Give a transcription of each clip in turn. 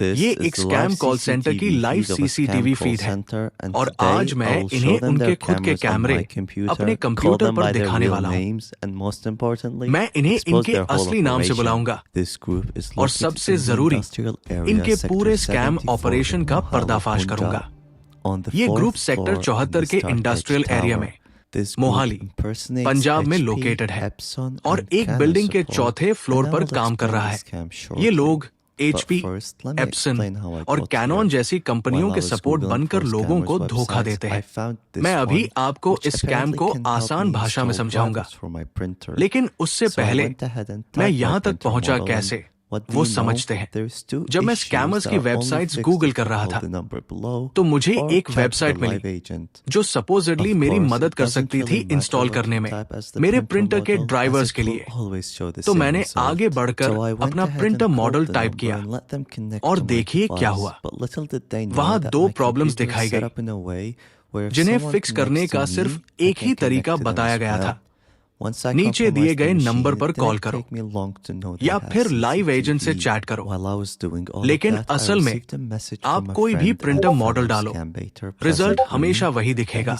ये एक scam call centre की लाइव सीसीटीवी फीड है और आज मैं इन्हें उनके खुद के कैमरे अपने कंप्यूटर पर दिखाने वाला हूँ। मैं इन्हें इनके असली नाम से बुलाऊंगा और सबसे जरूरी, इनके पूरे स्कैम ऑपरेशन का पर्दाफाश करूंगा। ये ग्रुप सेक्टर 74 के इंडस्ट्रियल एरिया में मोहाली, पंजाब में लोकेटेड है और एक बिल्डिंग के चौथे फ्लोर पर काम कर रहा है। ये लोग HP, एप्सन और कैनन जैसी कंपनियों के सपोर्ट बनकर लोगों को धोखा देते हैं। मैं अभी आपको इस स्कैम को आसान भाषा में समझाऊंगा, लेकिन उससे पहले मैं यहाँ तक पहुंचा कैसे वो समझते हैं। जब मैं स्कैमर्स की वेबसाइट्स गूगल कर रहा था तो मुझे एक वेबसाइट मिली जो सपोजिटली मेरी मदद कर सकती थी इंस्टॉल करने में मेरे प्रिंटर के ड्राइवर्स के लिए। तो मैंने आगे बढ़कर अपना प्रिंटर मॉडल टाइप किया और देखिए क्या हुआ। वहां दो प्रॉब्लम्स दिखाई गई जिन्हें फिक्स करने का सिर्फ एक ही तरीका बताया गया था। नीचे दिए गए नंबर पर कॉल करो या फिर लाइव एजेंट से चैट करो। लेकिन असल में आप कोई भी प्रिंटर मॉडल डालो, रिजल्ट हमेशा वही दिखेगा।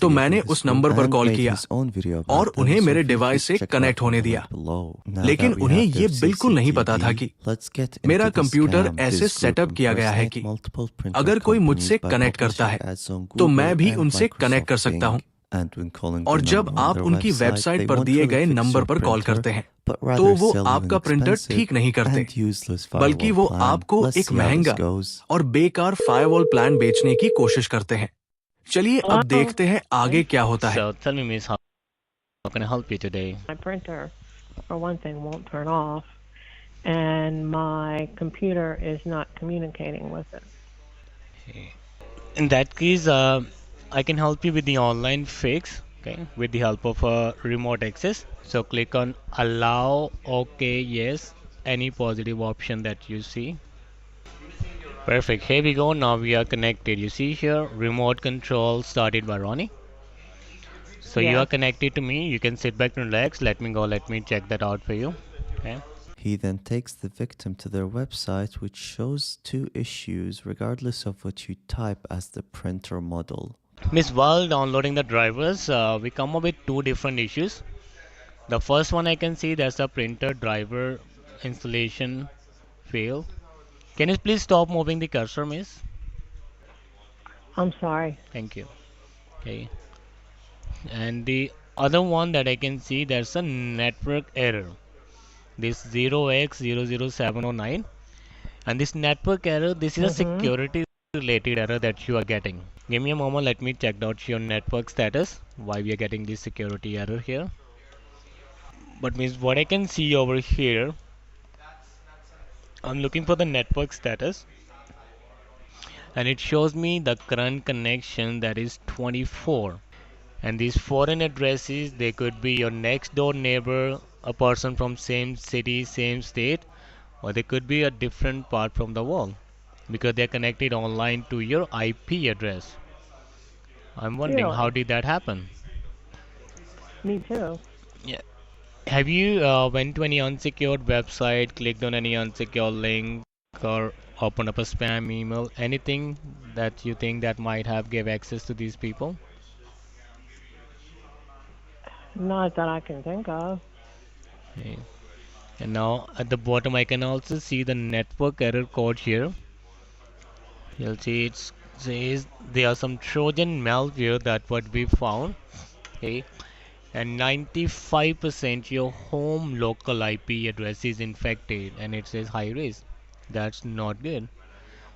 तो मैंने उस नंबर पर कॉल किया और उन्हें मेरे डिवाइस से कनेक्ट होने दिया, लेकिन उन्हें ये बिल्कुल नहीं पता था कि मेरा कंप्यूटर ऐसे सेटअप किया गया है कि अगर कोई मुझसे कनेक्ट करता है तो मैं भी उनसे कनेक्ट कर सकता हूँ। और जब आप उनकी वेबसाइट पर दिए गए नंबर पर कॉल करते हैं तो वो आपका प्रिंटर ठीक नहीं करते, बल्कि वो आपको एक महंगा और बेकार फायरवॉल प्लान बेचने की कोशिश करते हैं। चलिए अब देखते हैं आगे क्या होता है। So tell me, Miss, how can I help you today? My printer, for one thing, won't turn off, and my computer is not communicating with it. In that case, I can help you with the online fix, okay, with the help of remote access. So click on allow, okay, yes, any positive option that you see. Perfect. Here we go. Now we are connected. You see here, remote control started by Ronnie. So you are connected to me. You can sit back and relax. Let me go. Let me check that out for you. Okay. He then takes the victim to their website, which shows two issues regardless of what you type as the printer model. Miss, while downloading the drivers, we come up with two different issues. The first one I can see that's a printer driver installation fail. Can you please stop moving the cursor, Miss? I'm sorry. Thank you. Okay. And the other one that I can see, there's a network error. This 0x00709. And this network error, this is a security related error that you are getting. Give me a moment, let me check out your network status, why we are getting this security error here. But means what I can see over here, I'm looking for the network status and it shows me the current connection, that is 24. And these foreign addresses, they could be your next door neighbor, a person from same city, same state, or they could be a different part from the world, because they are connected online to your IP address. I'm wondering, Really? how did that happen? Me too. Yeah. Have you went to any unsecured website, clicked on any unsecure link, or opened up a spam email? Anything that you think that might have gave access to these people? Not that I can think of. Okay. And now at the bottom I can also see the network error code here. You'll see it says there are some Trojan malware that would be found. Okay. And 95% your home local IP address is infected and it says high risk. That's not good.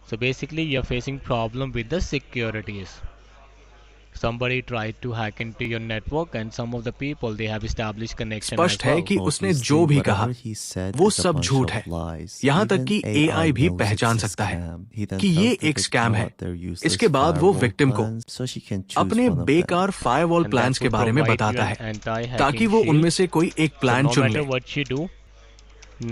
So basically you're facing problem with the securities. Somebody tried to hack into your network and some of the people, they have established connection as स्पष्ट है well. कि उसने जो भी कहा वो सब झूठ है। यहाँ तक कि AI भी पहचान सकता है कि ये एक स्कैम है। इसके बाद वो विक्टिम को अपने बेकार फायरवॉल And प्लान्स that के would बारे में provide you बताता an है anti-hacking ताकि वो shield. उनमें से कोई एक So प्लान no चुन matter ले। what you do,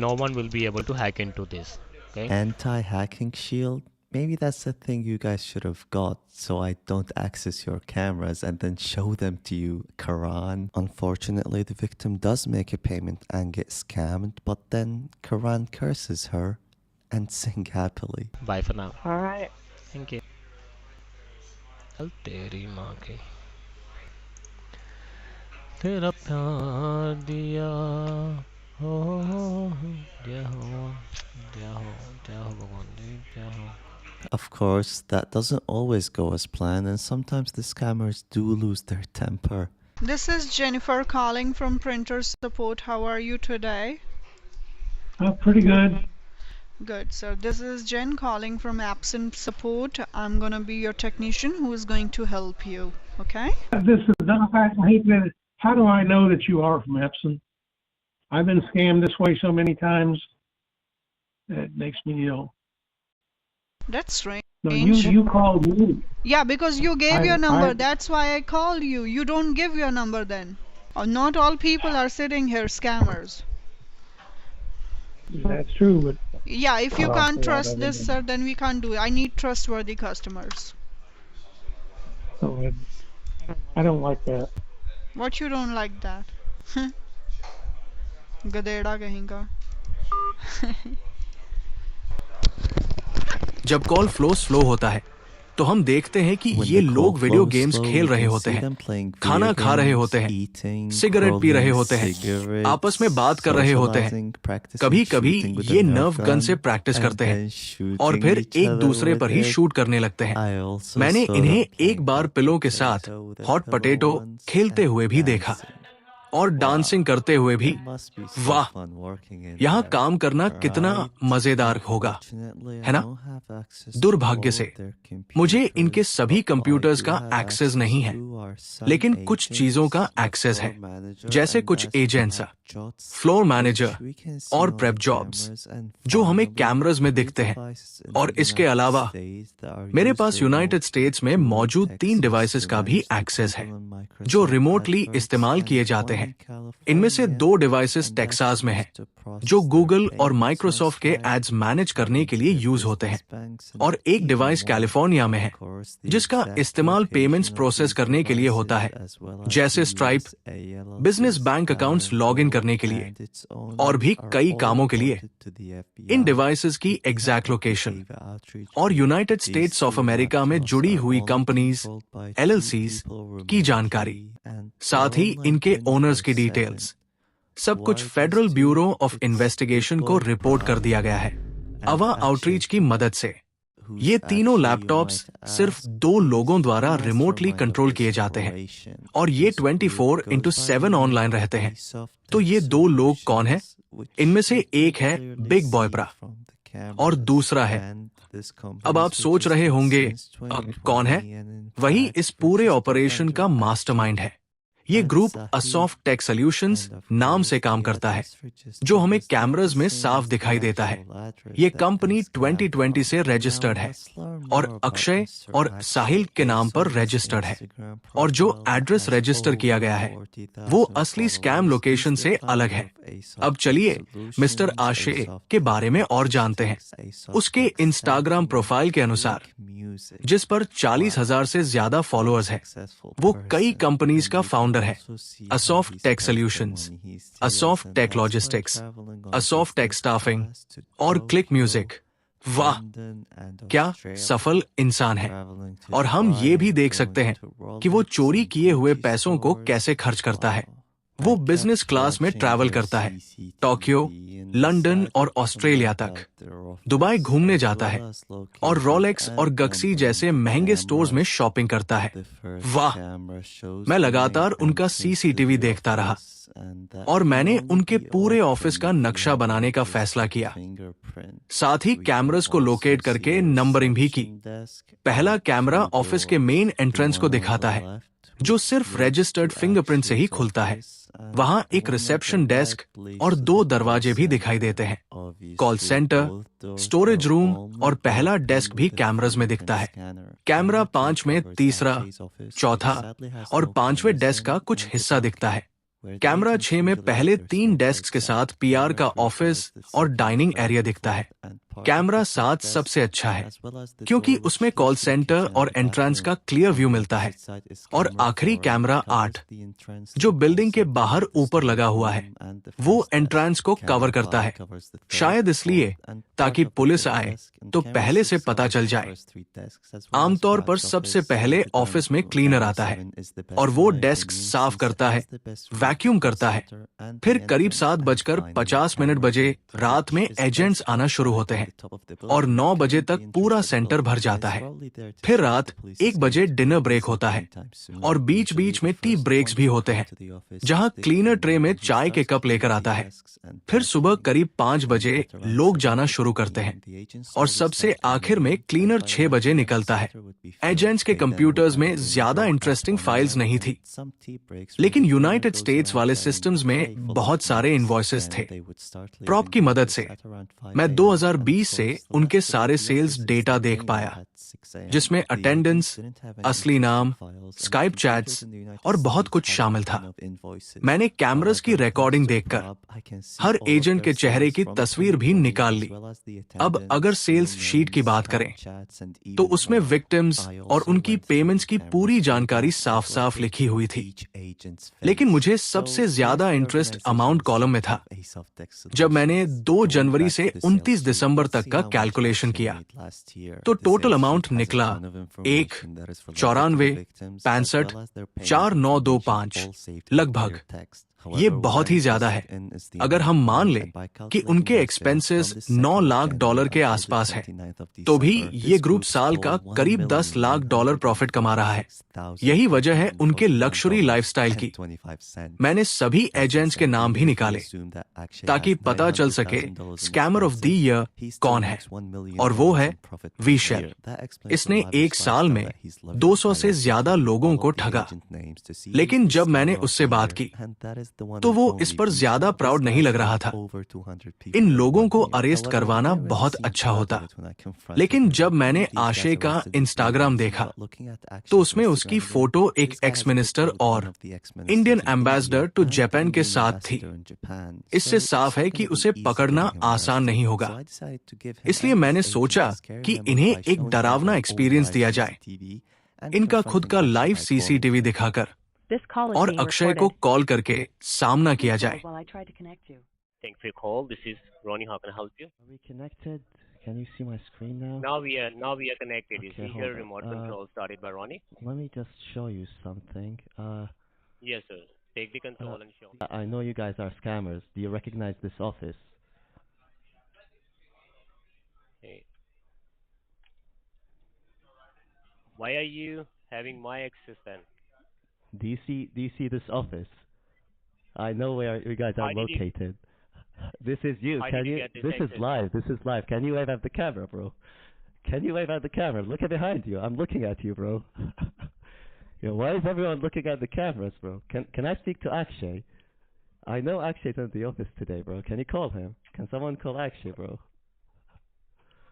no one will be able to hack into this. Okay. Anti-hacking shield? Maybe that's the thing you guys should have got, so I don't access your cameras and then show them to you, Karan. Unfortunately, the victim does make a payment and get scammed, but then Karan curses her and sing happily. Bye for now. All right. Thank you. चल तेरी माँ की तेरा प्यार दिया हो दिया हो दिया हो भगवान ने दिया हो. Of course, that doesn't always go as planned, and sometimes the scammers do lose their temper. This is Jennifer calling from Printer Support. How are you today? Pretty good. Good, sir. This is Jen calling from Absent Support. I'm going to be your technician who is going to help you. Okay? This is I hate that. How do I know that you are from Epson? I've been scammed this way so many times. It makes me ill. That's strange. No, you called me. Yeah, because you gave your number. I- That's why I called you. You don't give your number then. Not all people are sitting here scammers. That's true, but Yeah, if you Oh, can't yeah, trust that this, is- sir, then we can't do it. I need trustworthy customers. I don't like that. What you don't like that? गधेड़ा कहीं का. जब call flow slow होता है तो हम देखते हैं कि ये लोग वीडियो गेम्स खेल रहे होते हैं, खाना खा रहे होते हैं, सिगरेट पी रहे होते हैं, आपस में बात कर रहे होते हैं, कभी कभी ये नर्व गन से प्रैक्टिस करते हैं और फिर एक दूसरे पर ही शूट करने लगते हैं. मैंने इन्हें एक बार पिलो के साथ हॉट पोटैटो खेलते हुए भी देखा और डांसिंग करते हुए भी. वाह, यहाँ काम करना कितना मजेदार होगा, है ना? दुर्भाग्य से मुझे इनके सभी कंप्यूटर्स का एक्सेस नहीं है, लेकिन कुछ चीजों का एक्सेस है, जैसे कुछ एजेंट्स, फ्लोर मैनेजर और प्रेप जॉब्स जो हमें कैमरास में दिखते हैं. और इसके अलावा मेरे पास यूनाइटेड स्टेट्स में मौजूद 3 डिवाइसेस का भी एक्सेस है जो रिमोटली इस्तेमाल किए जाते हैं. इनमें से 2 डिवाइसेस टेक्सास में हैं जो गूगल और माइक्रोसॉफ्ट के एड्स मैनेज करने के लिए यूज होते हैं, और एक डिवाइस कैलिफोर्निया में है जिसका इस्तेमाल पेमेंट्स प्रोसेस करने के लिए होता है, जैसे stripe, business bank accounts log in करने के लिए और भी कई कामों के लिए. इन डिवाइसेस की एग्जैक्ट लोकेशन और यूनाइटेड स्टेट्स ऑफ अमेरिका में जुड़ी हुई कंपनीज, LLCs की जानकारी, साथ ही इनके ओनर्स की डिटेल्स, सब कुछ फेडरल ब्यूरो ऑफ इन्वेस्टिगेशन को रिपोर्ट कर दिया गया है अवा आउटरीच की मदद से. ये तीनों लैपटॉप्स सिर्फ 2 लोगों द्वारा रिमोटली कंट्रोल किए जाते हैं और ये 24/7 ऑनलाइन रहते हैं. तो ये 2 लोग कौन हैं? इनमें से एक है बिग बॉयप्रा और दूसरा है, अब आप सोच रहे होंगे कौन है? वही इस पूरे ऑपरेशन का मास्टरमाइंड है. ये ग्रुप असॉफ्ट टेक सॉल्यूशंस नाम से काम करता है, जो हमें कैमरास में साफ दिखाई देता है. ये कंपनी 2020 से रजिस्टर्ड है और अक्षय और साहिल के नाम पर रजिस्टर्ड है, और जो एड्रेस रजिस्टर किया गया है वो असली स्कैम लोकेशन से अलग है. अब चलिए मिस्टर आशे के बारे में और जानते हैं. उसके इंस्टाग्राम प्रोफाइल के अनुसार, जिस पर 40,000 से ज्यादा फॉलोअर्स हैं, वो कई कंपनीज का फाउंडर है. Asoft Tech Solutions, Asoft Tech Logistics, Asoft Tech Staffing और क्लिक म्यूजिक. वाह, क्या सफल इंसान है. और हम ये भी देख सकते हैं कि वो चोरी किए हुए पैसों को कैसे खर्च करता है. वो बिजनेस क्लास में ट्रैवल करता है, टोक्यो, लंदन और ऑस्ट्रेलिया तक, दुबई घूमने जाता है और रोलेक्स और गक्सी जैसे महंगे स्टोर्स में शॉपिंग करता है. वाह, मैं लगातार उनका CCTV देखता रहा और मैंने उनके पूरे ऑफिस का नक्शा बनाने का फैसला किया. साथ ही कैमरास को लोकेट करके नंबरिंग भी की. पहला कैमरा ऑफिस के मेन एंट्रेंस को दिखाता है, जो सिर्फ रजिस्टर्ड फिंगरप्रिंट से ही खुलता है. वहां एक रिसेप्शन डेस्क और 2 दरवाजे भी दिखाई देते हैं. कॉल सेंटर, स्टोरेज रूम और पहला डेस्क भी कैमरास में दिखता है. कैमरा 5 में तीसरा, चौथा और 5वें डेस्क का कुछ हिस्सा दिखता है. कैमरा 6 में पहले 3 डेस्क के साथ PR का ऑफिस और डाइनिंग एरिया दिखता है. कैमरा 7 सबसे अच्छा है क्योंकि उसमें कॉल सेंटर और एंट्रेंस का क्लियर व्यू मिलता है, और आखिरी कैमरा 8 जो बिल्डिंग के बाहर ऊपर लगा हुआ है वो एंट्रेंस को कवर करता है, शायद इसलिए ताकि पुलिस आए तो पहले से पता चल जाए। आमतौर पर सबसे पहले ऑफिस में क्लीनर आता है और वो डेस्क साफ करता है, वैक्यूम करता है। फिर करीब 7:50 बजे रात में एजेंट्स आना शुरू होते हैं और 9 बजे तक पूरा सेंटर भर जाता है। फिर रात 1 बजे डिनर ब्रेक होता है और बीच बीच में टी ब्रेक्स भी होते हैं जहां क्लीनर ट्रे में चाय के कप लेकर आता है। फिर सुबह करीब 5 बजे लोग जाना शुरू करते हैं और सबसे आखिर में क्लीनर 6 बजे निकलता है। एजेंट्स के कंप्यूटर्स में ज्यादा इंटरेस्टिंग फाइल्स नहीं थी, लेकिन यूनाइटेड स्टेट्स वाले सिस्टम्स में बहुत सारे इनवॉइसेस थे। प्रॉप की मदद से मैं 2020 से उनके सारे सेल्स डेटा देख पाया, जिसमें अटेंडेंस, असली नाम, स्काइप चैट्स और बहुत कुछ शामिल था। मैंने कैमरास की रिकॉर्डिंग देखकर हर एजेंट के चेहरे की तस्वीर भी निकाल ली। अब अगर सेल्स शीट की बात करें तो उसमें विक्टिम्स और उनकी पेमेंट्स की पूरी जानकारी साफ साफ लिखी हुई थी, लेकिन मुझे सबसे ज्यादा इंटरेस्ट अमाउंट कॉलम में था। जब मैंने 2 जनवरी से 29 दिसंबर तक का कैलकुलेशन किया तो टोटल अमाउंट निकला 1, 94, 65, 4925 लगभग। ये बहुत ही ज्यादा है अगर हम मान लें कि उनके एक्सपेंसेस $9 लाख के आसपास है, तो भी ये ग्रुप साल का करीब $10 लाख प्रॉफिट कमा रहा है। यही वजह है उनके लग्जरी लाइफस्टाइल की। मैंने सभी एजेंट्स के नाम भी निकाले ताकि पता चल सके स्कैमर ऑफ द ईयर कौन है, और वो है विशेल। इसने एक साल में 200 से ज्यादा लोगों को ठगा, लेकिन जब मैंने उससे बात की तो वो इस पर ज्यादा प्राउड नहीं लग रहा था। इन लोगों को अरेस्ट करवाना बहुत अच्छा होता, लेकिन जब मैंने आशय का इंस्टाग्राम देखा तो उसमें उसकी फोटो एक एक्स मिनिस्टर और इंडियन एम्बेसडर टू जापान के साथ थी। इससे साफ है कि उसे पकड़ना आसान नहीं होगा। इसलिए मैंने सोचा कि इन्हें एक डरावना एक्सपीरियंस दिया जाए, इनका खुद का लाइव सीसीटीवी दिखाकर और अक्षय को कॉल करके सामना किया जाए। Thanks for your call. This is Ronnie. How can I help you? Are we connected? Can you see my screen now? Now we are connected. Okay, You see hold here on. remote control started by Ronnie. Let me just show you something. Yes, sir. Take the control and show me. I know you guys are scammers. Do you recognize this office? Okay. Why are you having my access then? Do you see this office? I know where you guys are located. This is you. Can you? This is live. This is live. Can you wave at the camera, bro? Can you wave at the camera? Look at behind you. I'm looking at you, bro. Yo, why is everyone looking at the cameras, bro? Can I speak to Akshay? I know Akshay's in the office today, bro. Can you call him? Can someone call Akshay, bro?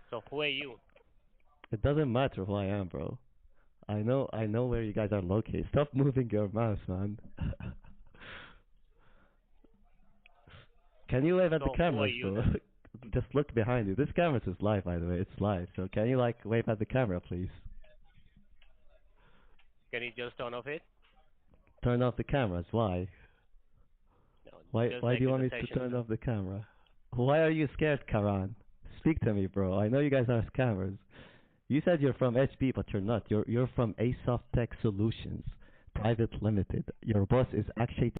So who are you? It doesn't matter who I am, bro. I know where you guys are located. Stop moving your mouse, man. Can you wave at the cameras, bro? Just look behind you. This camera is live, by the way. It's live. So can you wave at the camera, please? Can you just turn off it? Turn off the cameras. Why? No, Why just do you want me exit the to session, turn off the camera? Why are you scared, Karan? Speak to me, bro. I know you guys are scammers. You said you're from HP, but you're not. You're from Asoft Tech Solutions Private Limited. Your boss is Akshay,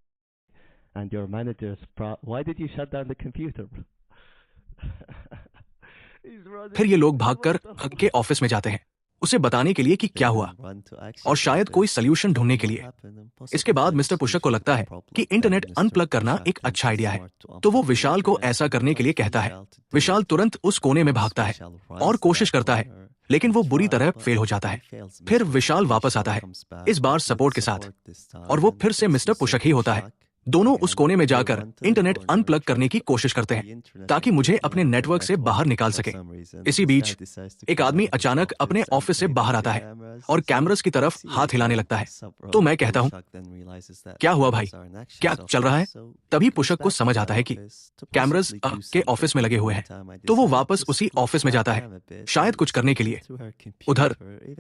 and your manager's Why did you shut down the computer? फिर ये लोग भागकर के office में जाते हैं उसे बताने के लिए कि क्या हुआ और शायद कोई सल्यूशन ढूंढने के लिए। इसके बाद मिस्टर पुशक को लगता है कि इंटरनेट अनप्लग करना एक अच्छा आइडिया है, तो वो विशाल को ऐसा करने के लिए कहता है। विशाल तुरंत उस कोने में भागता है और कोशिश करता है, लेकिन वो बुरी तरह फेल हो जाता है। फिर विशाल वापस आता है, इस बार सपोर्ट के साथ, और वो फिर से मिस्टर पुशक ही होता है। दोनों उस कोने में जाकर इंटरनेट अनप्लग करने की कोशिश करते हैं ताकि मुझे अपने नेटवर्क से बाहर निकाल सके। इसी बीच एक आदमी अचानक अपने ऑफिस से बाहर आता है और कैमरास की तरफ हाथ हिलाने लगता है। तो मैं कहता हूं, क्या हुआ भाई, क्या चल रहा है? तभी पुशक को समझ आता है कि कैमरास के ऑफिस में लगे हुए हैं। तो वो वापस उसी ऑफिस में जाता है, शायद कुछ करने के लिए। उधर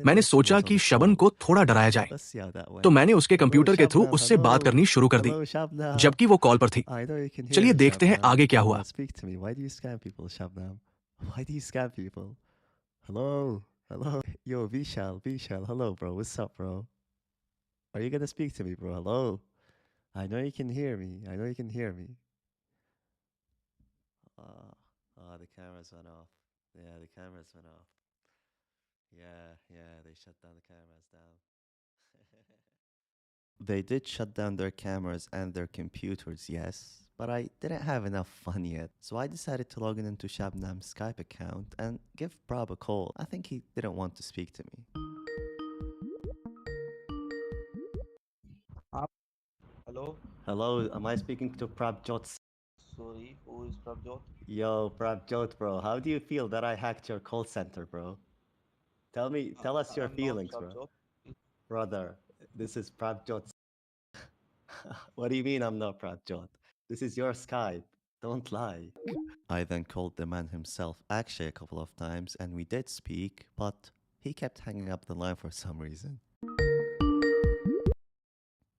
मैंने सोचा कि शबन को थोड़ा डराया जाए, तो मैंने उसके कंप्यूटर के थ्रू उससे बात करनी शुरू कर दी, जबकि वो कॉल पर थी। चलिए देखते हैं आगे क्या हुआ। Hello. Yo, Vishal, hello, bro. What's up, bro? Are you gonna speak to me, bro? Hello. I know you can hear me. The cameras went off. Yeah, the cameras went off. Yeah, they shut down the cameras down. They did shut down their cameras and their computers, yes, but I didn't have enough fun yet, so I decided to log in into Shabnam's Skype account and give Prab a call. I think he didn't want to speak to me. Hello, am I speaking to Prabjot? Sorry, who is Prabjot? Yo, Prabjot, bro, how do you feel that I hacked your call center, bro? Tell us your feelings, bro. Brother, this is Prabjot. What do you mean I'm not Prabjot? This is your Skype. Don't lie. I then called the man himself, Akshay, a couple of times, and we did speak, but he kept hanging up the line for some reason.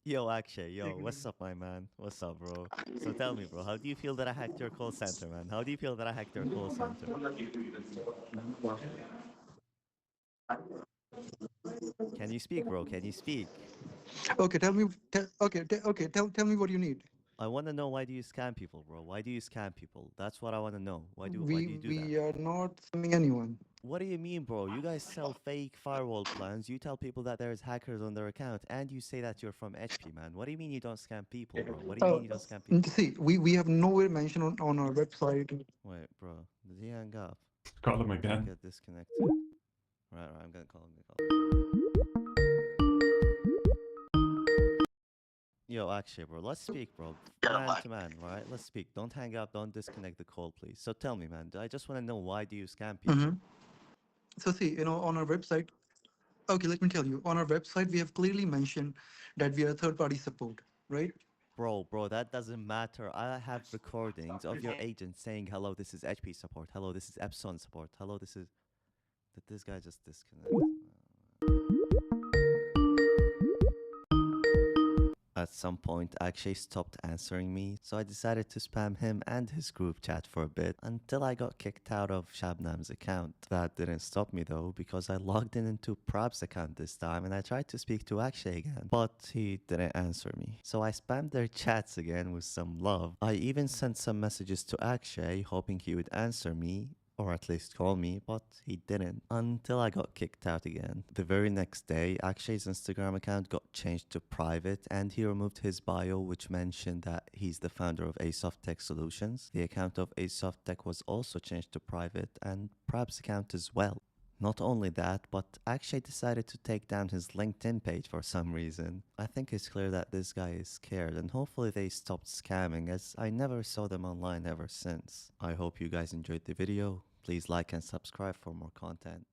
Yo, Akshay, what's up, my man? What's up, bro? So tell me, bro, how do you feel that I hacked your call center, man? How do you feel that I hacked your call center? Can you speak, bro? Can you speak? Okay, tell me what you need. I want to know, why do you scam people, bro? Why do you scam people? That's what I want to know. Why do you do that? We are not scamming anyone. What do you mean, bro? You guys sell fake firewall plans. You tell people that there's hackers on their account, and you say that you're from HP, man. What do you mean you don't scam people, bro? What do you mean you don't scam people? See, we have nowhere mentioned on our website. Wait, bro. Did he hang up? Call him again. Get disconnected. Right, I'm gonna call him. Yo, actually, bro, let's speak, bro. Man to man, right? Let's speak. Don't hang up. Don't disconnect the call, please. So tell me, man. I just want to know, why do you scam people? So see, on our website, okay, let me tell you. On our website, we have clearly mentioned that we are third-party support, right? Bro, that doesn't matter. I have recordings of your agent saying, hello, this is HP support. Hello, this is Epson support. Hello, this is... Did this guy just disconnect? At some point, Akshay stopped answering me, so I decided to spam him and his group chat for a bit until I got kicked out of Shabnam's account. That didn't stop me though, because I logged in into Prab's account this time and I tried to speak to Akshay again, but he didn't answer me. So I spammed their chats again with some love. I even sent some messages to Akshay hoping he would answer me, or at least call me, but he didn't, until I got kicked out again. The very next day, Akshay's Instagram account got changed to private, and he removed his bio, which mentioned that he's the founder of Asoft Tech Solutions. The account of Asoft Tech was also changed to private, and Prab's account as well. Not only that, but Akshay decided to take down his LinkedIn page for some reason. I think it's clear that this guy is scared, and hopefully they stopped scamming, as I never saw them online ever since. I hope you guys enjoyed the video. Please like and subscribe for more content.